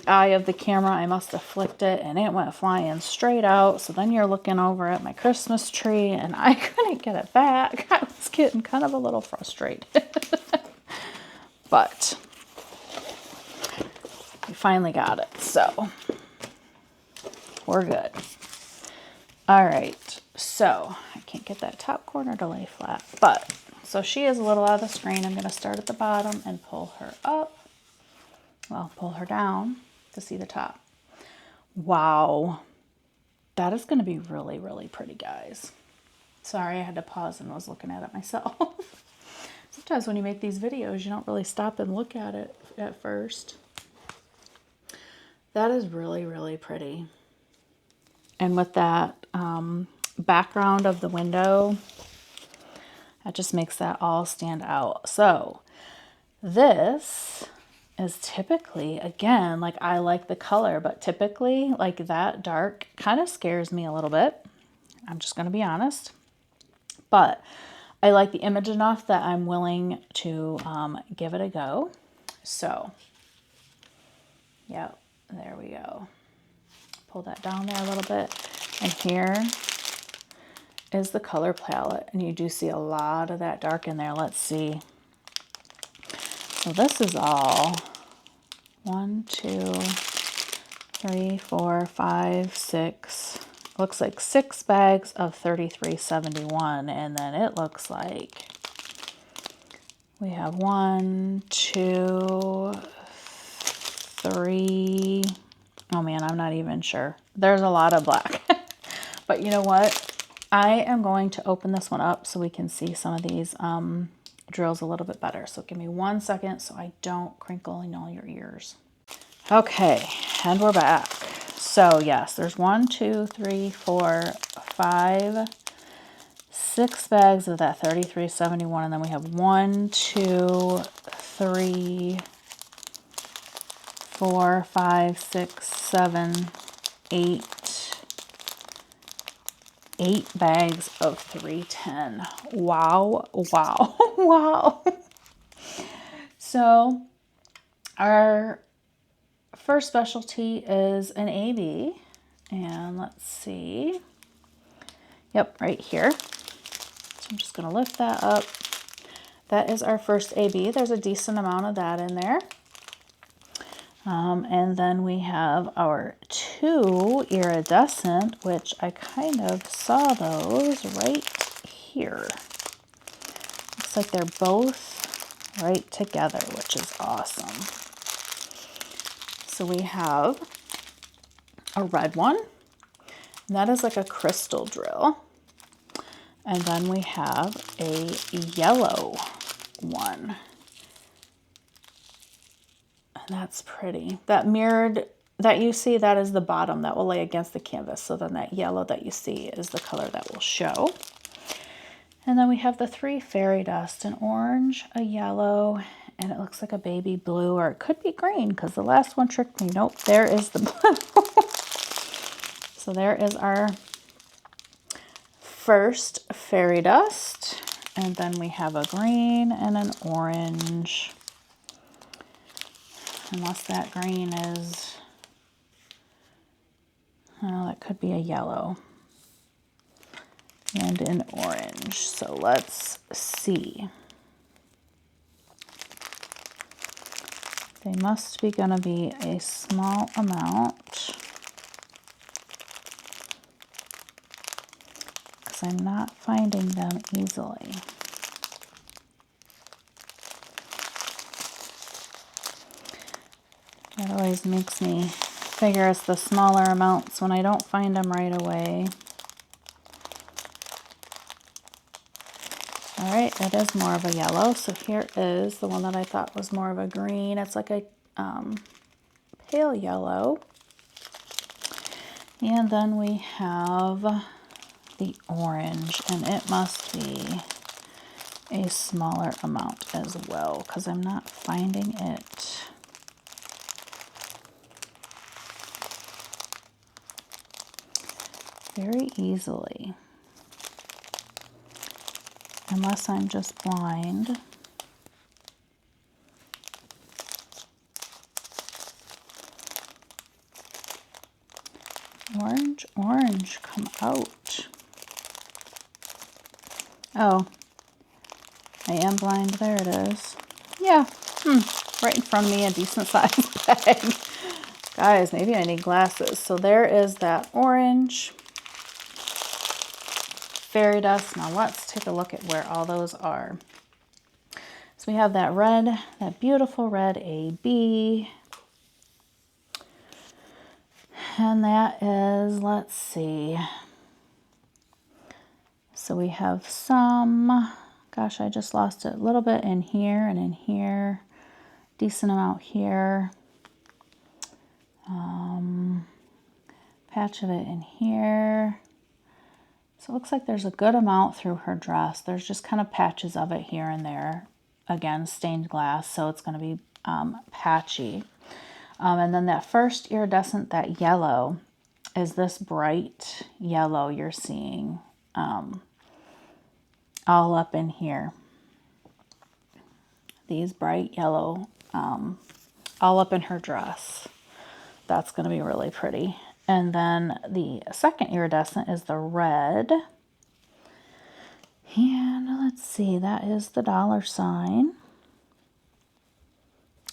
eye of the camera. I must have flicked it and it went flying straight out. So then you're looking over at my Christmas tree and I couldn't get it back. I was getting kind of a little frustrated. But we finally got it. So we're good. All right, so I can't get that top corner to lay flat, but so she is a little out of the screen. I'm gonna start at the bottom and pull her up. Well, pull her down to see the top. Wow, that is gonna be really, really pretty, guys. Sorry, I had to pause and was looking at it myself. Sometimes when you make these videos, you don't really stop and look at it at first. That is really, really pretty. And with that background of the window, that just makes that all stand out. So this is typically, again, like I like the color, but typically like that dark kind of scares me a little bit. I'm just going to be honest. But I like the image enough that I'm willing to give it a go. So, yep, there we go. Pull that down there a little bit. And here is the color palette. And you do see a lot of that dark in there. Let's see. So this is all 1, 2, 3, 4, 5, 6. Looks like 6 bags of 33.71. And then it looks like we have 1, 2, 3. Oh man, I'm not even sure. There's a lot of black. But you know what? I am going to open this one up so we can see some of these drills a little bit better. So give me 1 second so I don't crinkle in all your ears. Okay, and we're back. So yes, there's 1, 2, 3, 4, 5, 6 bags of that 33.71, and then we have 1, 2, 3, 4, 5, 6, 7, 8 bags of 310. Wow, wow, wow. So our first specialty is an AB, and let's see. Yep, right here. So I'm just going to lift that up. That is our first AB. There's a decent amount of that in there. And then we have our 2 iridescent, which I kind of saw those right here. Looks like they're both right together, which is awesome. So we have a red one, and that is like a crystal drill. And then we have a yellow one. And that's pretty. That mirrored that you see, that is the bottom that will lay against the canvas. So then that yellow that you see is the color that will show. And then we have the 3 fairy dust, an orange, a yellow, and it looks like a baby blue, or it could be green because the last one tricked me. Nope, there is the blue. So there is our first fairy dust. And then we have a green and an orange. Unless that green is, oh, that could be a yellow. And an orange. So let's see. They must be going to be a small amount because I'm not finding them easily. That always makes me figure it's the smaller amounts when I don't find them right away. All right, it is more of a yellow. So here is the one that I thought was more of a green. It's like a pale yellow. And then we have the orange, and it must be a smaller amount as well because I'm not finding it. Very easily. Unless I'm just blind. Orange, orange, come out. Oh, I am blind. There it is. Yeah, right in front of me, a decent sized bag. Guys, maybe I need glasses. So there is that orange fairy dust. Now let's take a look at where all those are. So we have that red, that beautiful red AB. And that is, let's see. So we have some, gosh, I just lost it, a little bit in here and in here. Decent amount here. Patch of it in here. So it looks like there's a good amount through her dress. There's just kind of patches of it here and there. Again, stained glass, so it's going to be patchy. And then that first iridescent, that yellow, is this bright yellow you're seeing all up in here. These bright yellow all up in her dress. That's going to be really pretty. And then the second iridescent is the red. And let's see, that is the $sign.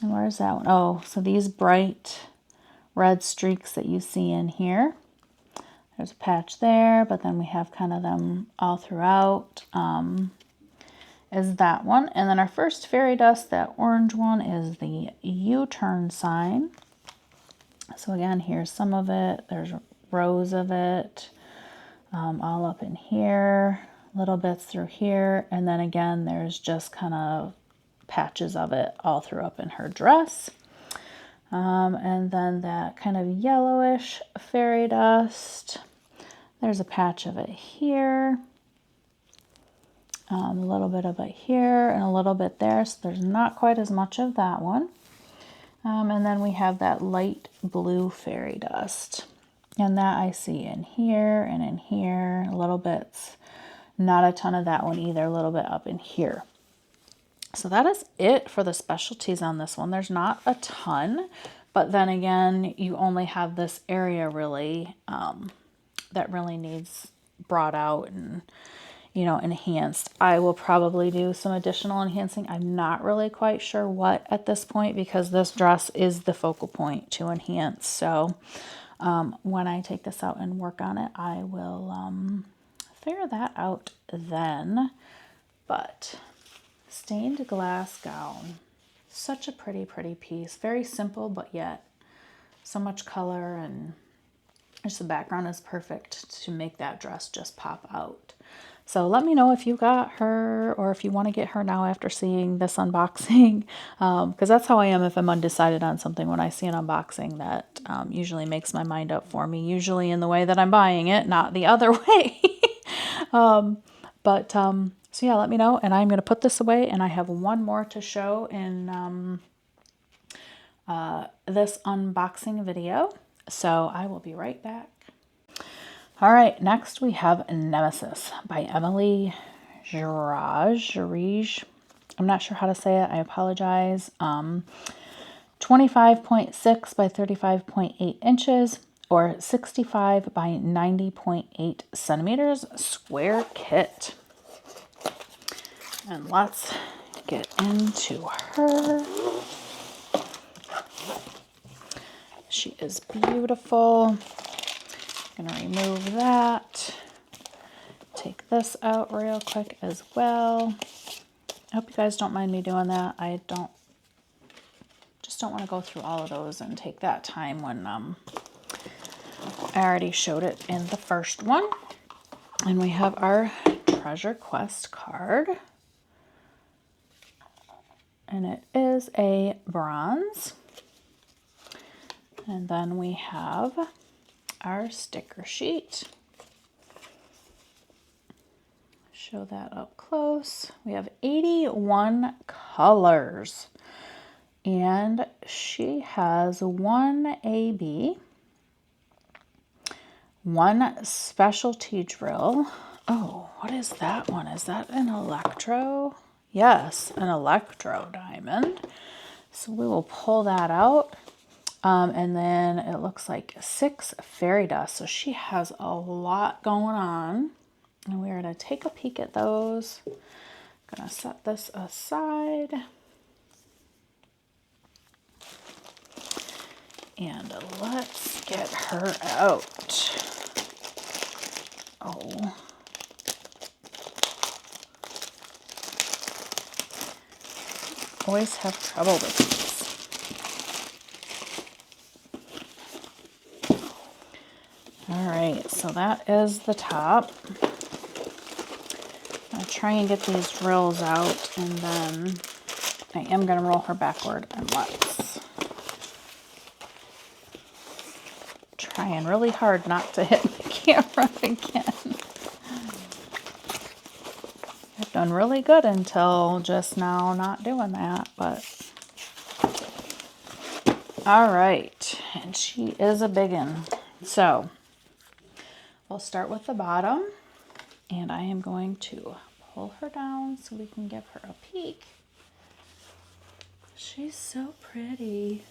And where's that one? Oh, so these bright red streaks that you see in here. There's a patch there, but then we have kind of them all throughout. Is that one. And then our first fairy dust, that orange one, is the U-turn sign. So again, here's some of it. There's rows of it all up in here, little bits through here. And then again, there's just kind of patches of it all through up in her dress. And then that kind of yellowish fairy dust. There's a patch of it here. A little bit of it here and a little bit there. So there's not quite as much of that one. And then we have that light blue fairy dust. And that I see in here and in here, a little bits. Not a ton of that one either, a little bit up in here. So that is it for the specialties on this one. There's not a ton, but then again, you only have this area really that really needs brought out and, you know, enhanced. I will probably do some additional enhancing. I'm not really quite sure what at this point because this dress is the focal point to enhance. So when I take this out and work on it, I will figure that out then. But stained glass gown, such a pretty, pretty piece. Very simple, but yet so much color, and just the background is perfect to make that dress just pop out. So let me know if you got her or if you want to get her now after seeing this unboxing, because that's how I am if I'm undecided on something. When I see an unboxing, that usually makes my mind up for me, usually in the way that I'm buying it, not the other way. So yeah, let me know, and I'm going to put this away, and I have one more to show in this unboxing video. So I will be right back. All right, next we have Nemesis by EMILIE Jarrige. I'm not sure how to say it. I apologize. 25.6 by 35.8 inches or 65 by 90.8 centimeters square kit. And let's get into her. She is beautiful. I'm gonna remove that. Take this out real quick as well. I hope you guys don't mind me doing that. I just don't want to go through all of those and take that time when I already showed it in the first one. And we have our Treasure Quest card. And it is a bronze. And then we have our sticker sheet. Show that up close. We have 81 colors. And she has one AB, one specialty drill. Oh, what is that one? Is that an electro? Yes, an electro diamond. So we will pull that out. And then it looks like 6 fairy dust. So she has a lot going on. And we're going to take a peek at those. I'm going to set this aside. And let's get her out. Oh. Always have trouble with these. All right, so that is the top. I'm going to try and get these drills out, and then I am going to roll her backward, and let's trying really hard not to hit the camera again. I've done really good until just now not doing that, but all right. And she is a biggin'. So we'll start with the bottom, and I am going to pull her down so we can give her a peek. She's so pretty.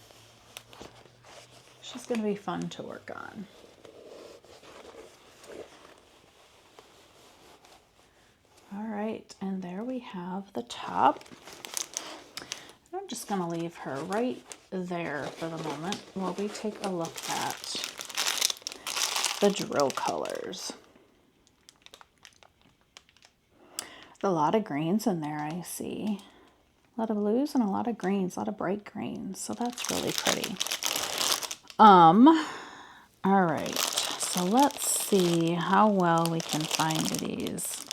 She's going to be fun to work on. All right, and there we have the top. I'm just going to leave her right there for the moment while we take a look at the drill colors. A lot of greens in there, I see. A lot of blues and a lot of greens, a lot of bright greens. So that's really pretty. All right, so let's see how well we can find these.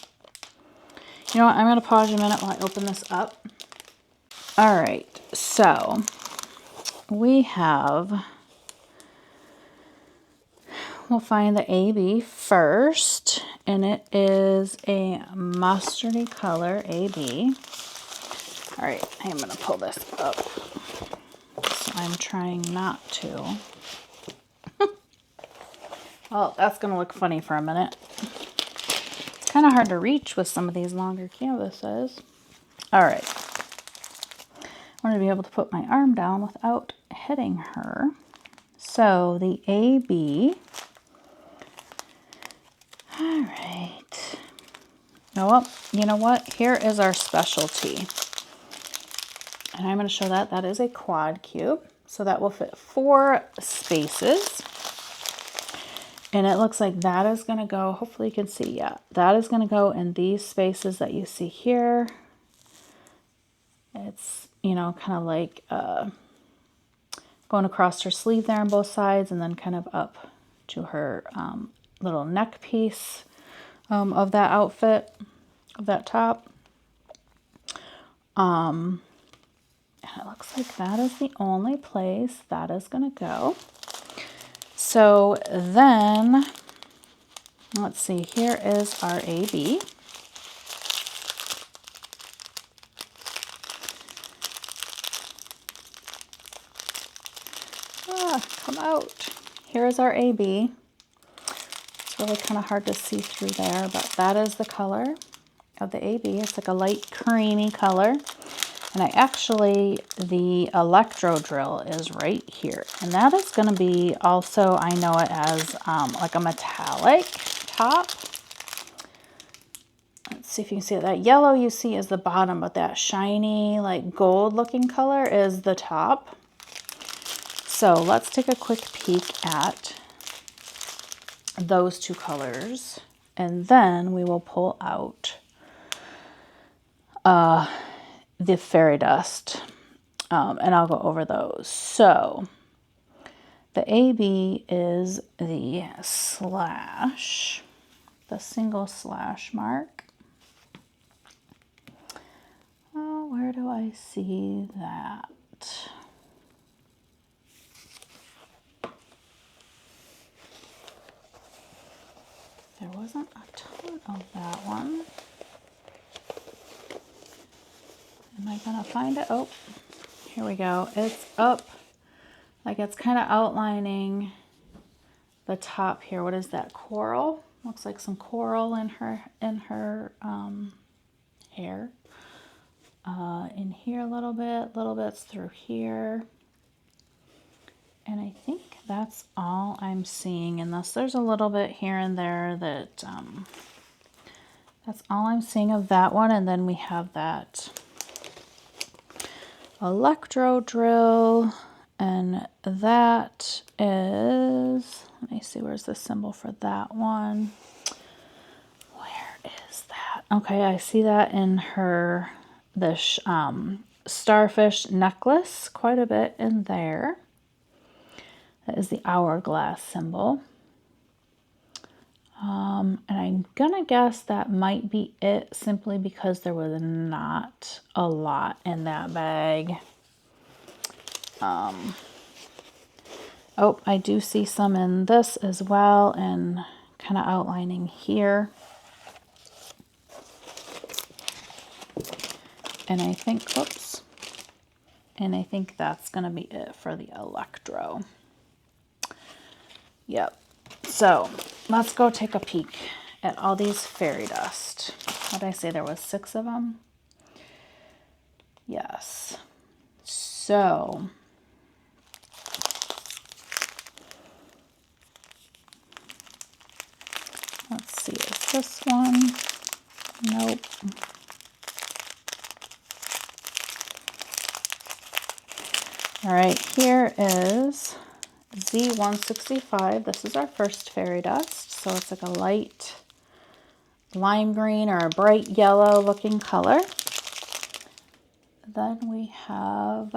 You know what, I'm going to pause a minute while I open this up. All right, so we have, we'll find the AB first, and it is a mustardy color AB. All right, I'm going to pull this up. So I'm trying not to. Oh, that's going to look funny for a minute. It's kind of hard to reach with some of these longer canvases. All right. I want to be able to put my arm down without hitting her. So the AB. All right. Oh, you know what? Here is our specialty. And I'm going to show that. That is a quad cube. So that will fit 4 spaces. And it looks like that is going to go, hopefully you can see, yeah, that is going to go in these spaces that you see here. It's, you know, kind of like going across her sleeve there on both sides and then kind of up to her little neck piece of that outfit, of that top. And it looks like that is the only place that is going to go. So then, let's see, here is our AB. Come out. Here is our AB. It's really kind of hard to see through there, but that is the color of the AB. It's like a light creamy color. And I actually, the electro drill is right here. And that is going to be also, I know it as like a metallic top. Let's see if you can see it. That yellow you see is the bottom, but that shiny, like gold looking color is the top. So let's take a quick peek at those two colors. And then we will pull out the fairy dust, and I'll go over those. So the AB is the slash, the single slash mark. Oh, where do I see that? There wasn't a ton of that one. Am I gonna find it? Oh, here we go. It's up, like it's kind of outlining the top here. What is that? Coral? Looks like some coral in her hair. In here a little bits through here. And I think that's all I'm seeing in this. There's a little bit here and there that, that's all I'm seeing of that one. And then we have that electro drill, and that is, let me see, where's the symbol for that one? Where is that? Okay, I see that in her, this starfish necklace, quite a bit in there. That is the hourglass symbol. And I'm gonna guess that might be it, simply because there was not a lot in that bag. Oh, I do see some in this as well, and kind of outlining here. And I think, oops, and I think that's gonna be it for the electro. Yep. So let's go take a peek at all these fairy dust. What did I say? There was 6 of them? Yes. So let's see, is this one? Nope. All right, here is Z165. This is our first fairy dust. So it's like a light lime green or a bright yellow looking color. Then we have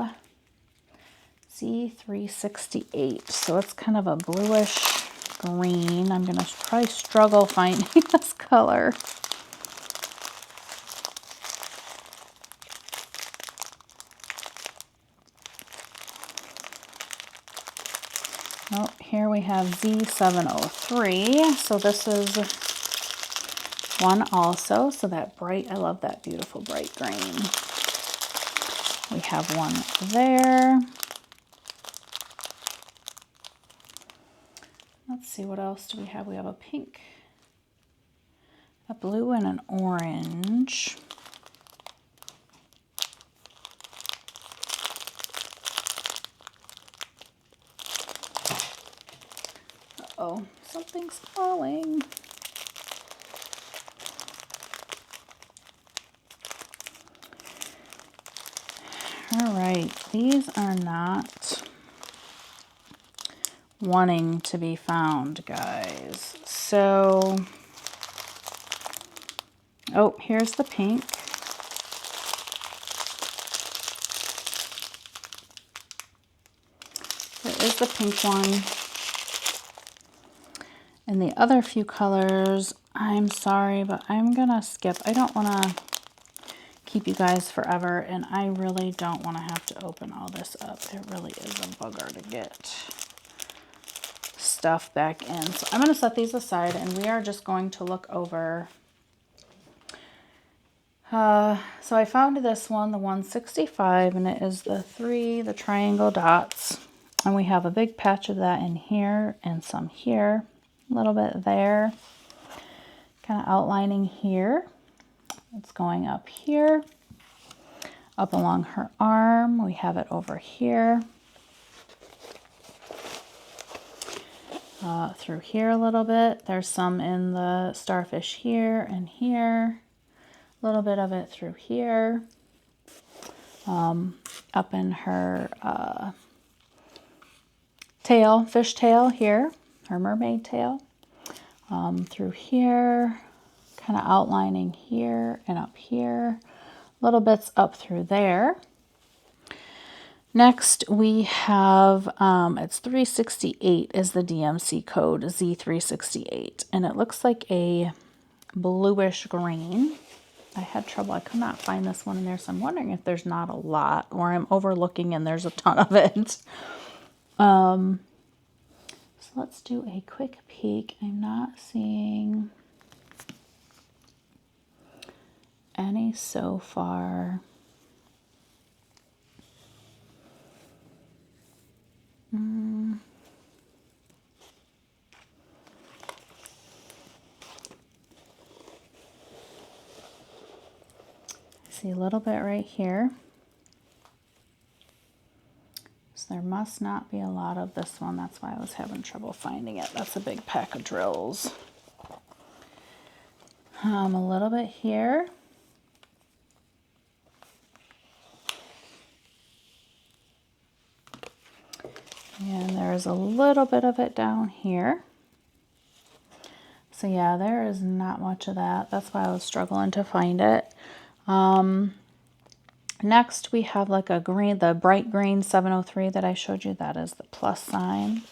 Z368. So it's kind of a bluish green. I'm going to probably struggle finding this color. Oh, here we have Z703. So this is one also. So that bright, I love that beautiful bright green. We have one there. Let's see, what else do we have? We have a pink, a blue, and an orange. Uh-oh, something's falling. All right, these are not wanting to be found, guys. So, oh, here's the pink. There is the pink one. And the other few colors I'm sorry, but I'm gonna skip. I don't want to keep you guys forever, and I really don't want to have to open all this up. It really is a bugger to get stuff back in. So I'm going to set these aside, and we are just going to look over. So I found this one, the 165, and it is the triangle dots. And we have a big patch of that in here and some here, a little bit there, kind of outlining here. It's going up here, up along her arm. We have it over here, through here a little bit. There's some in the starfish here and here. A little bit of it through here. Up in her tail, fish tail here, her mermaid tail. Through here, kind of outlining here and up here. Little bits up through there. Next we have, it's 368 is the DMC code, Z368. And it looks like a bluish green. I had trouble, I could not find this one in there, so I'm wondering if there's not a lot, or I'm overlooking and there's a ton of it. So let's do a quick peek. I'm not seeing any so far. See a little bit right here. So there must not be a lot of this one. That's why I was having trouble finding it. That's a big pack of drills. A little bit here. And there's a little bit of it down here. So yeah, there is not much of that. That's why I was struggling to find it. Next we have like a green, the bright green 703 that I showed you. That is the plus sign.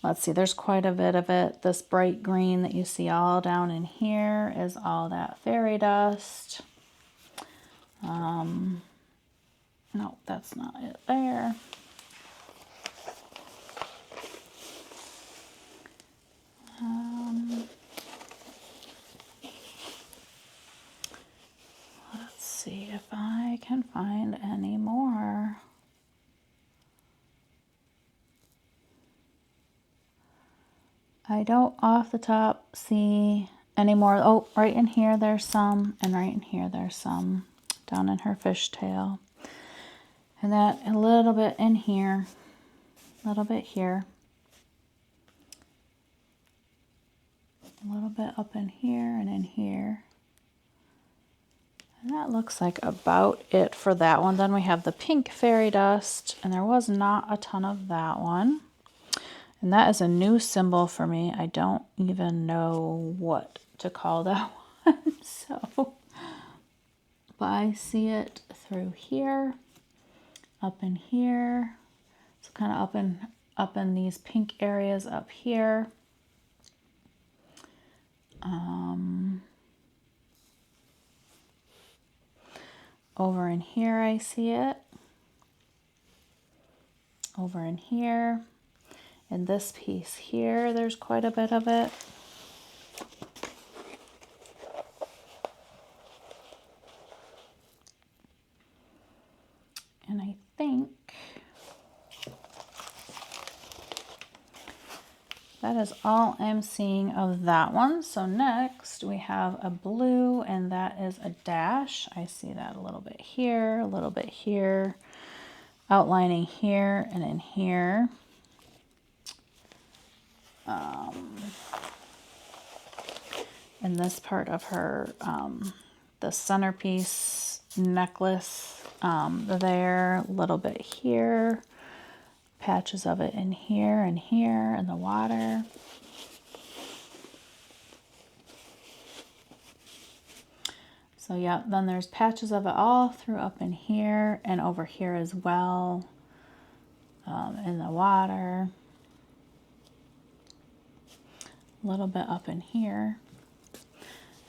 Let's see, there's quite a bit of it. This bright green that you see all down in here is all that fairy dust. No, that's not it there. Let's see if I can find any more. I don't off the top see any more. Oh, right in here there's some, and right in here there's some down in her fishtail. And that a little bit in here, a little bit here, a little bit up in here and in here. And that looks like about it for that one. Then we have the pink fairy dust, and there was not a ton of that one. And that is a new symbol for me. I don't even know what to call that one. So, but I see it through here, up in here. So kind of up in these pink areas up here. Over in here I see it. Over in here. In this piece here, there's quite a bit of it. And I think that is all I'm seeing of that one. So next we have a blue, and that is a dash. I see that a little bit here, a little bit here, outlining here and in here. In this part of her, the centerpiece necklace, there, a little bit here, patches of it in here and here in the water. So yeah, then there's patches of it all through up in here and over here as well, in the water. a little bit up in here.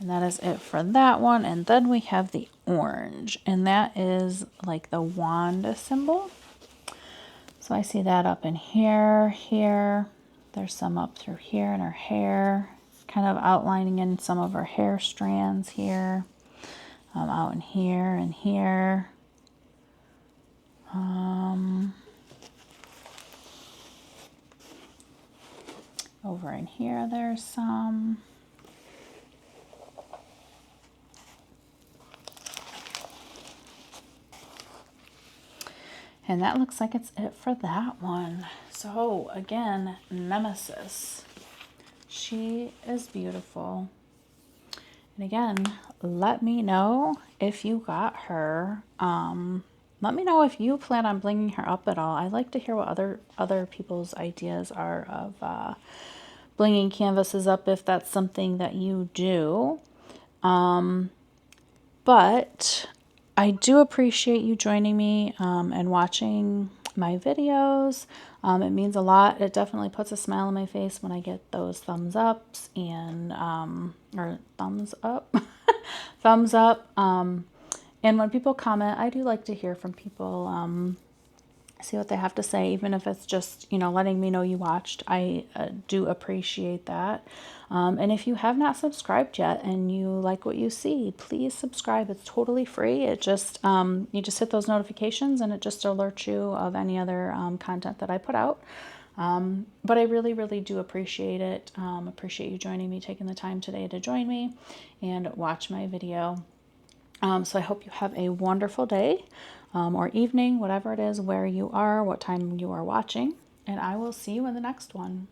And that is it for that one. And then we have the orange, and that is like the wand symbol. So I see that up in here, here. There's some up through here in her hair, kind of outlining in some of her hair strands here. Out in here and here. Over in here, there's some. And that looks like it's it for that one. So again, Nemesis. She is beautiful. And again, let me know if you got her. Let me know if you plan on blinging her up at all. I like to hear what other people's ideas are of blinging canvases up, if that's something that you do. But I do appreciate you joining me and watching my videos. It means a lot. It definitely puts a smile on my face when I get those thumbs ups and or thumbs up, thumbs up. And when people comment, I do like to hear from people, see what they have to say, even if it's just, you know, letting me know you watched. I do appreciate that. And if you have not subscribed yet and you like what you see, please subscribe. It's totally free. It just, you just hit those notifications and it just alerts you of any other content that I put out. But I really, really do appreciate it. Appreciate you joining me, taking the time today to join me and watch my video. So I hope you have a wonderful day or evening, whatever it is, where you are, what time you are watching, and I will see you in the next one.